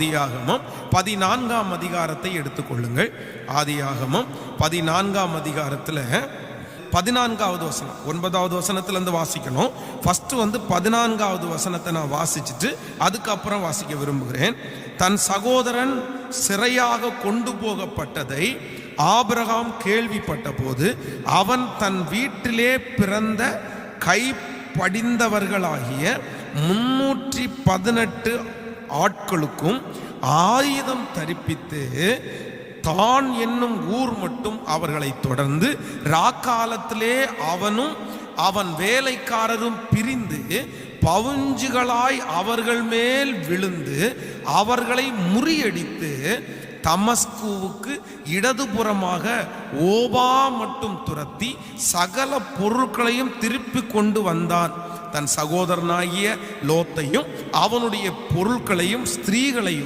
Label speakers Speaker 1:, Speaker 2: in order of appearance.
Speaker 1: ஆதியாகமம் 14ஆம் அதிகாரத்தை எடுத்துக்கொள்ளுங்கள். ஆதியாகமம் 14ஆம் அதிகாரத்தில் 14வது வசனம், 9வது வசனத்திலிருந்து வாசிக்கணும். ஃபர்ஸ்ட் 14வது வசனத்தை நான் வாசிச்சுட்டு அதுக்கப்புறம் வாசிக்க விரும்புகிறேன். தன் சகோதரன் சிறையாக கொண்டு போகப்பட்டதை ஆபிரகாம் கேள்விப்பட்ட போது அவன் தன் வீட்டிலே பிறந்த கைப்படிந்தவர்களாகிய 318 ஆட்களுக்கும் ஆயுதம் தரிப்பித்து தான் என்னும் ஊர் மட்டும் அவர்களை தொடர்ந்து ராக்காலத்திலே அவனும் அவன் வேலைக்காரரும் பிரிந்து பவுஞ்சுகளாய் அவர்கள் மேல் விழுந்து அவர்களை முறியடித்து தமஸ்குவுக்கு இடதுபுறமாக ஓபா மட்டும் துரத்தி சகல பொருட்களையும் திருப்பி கொண்டு வந்தான். தன் சகோதரனாகிய லோத்தையும் அவனுடைய பொருட்களையும் ஸ்திரீகளையும்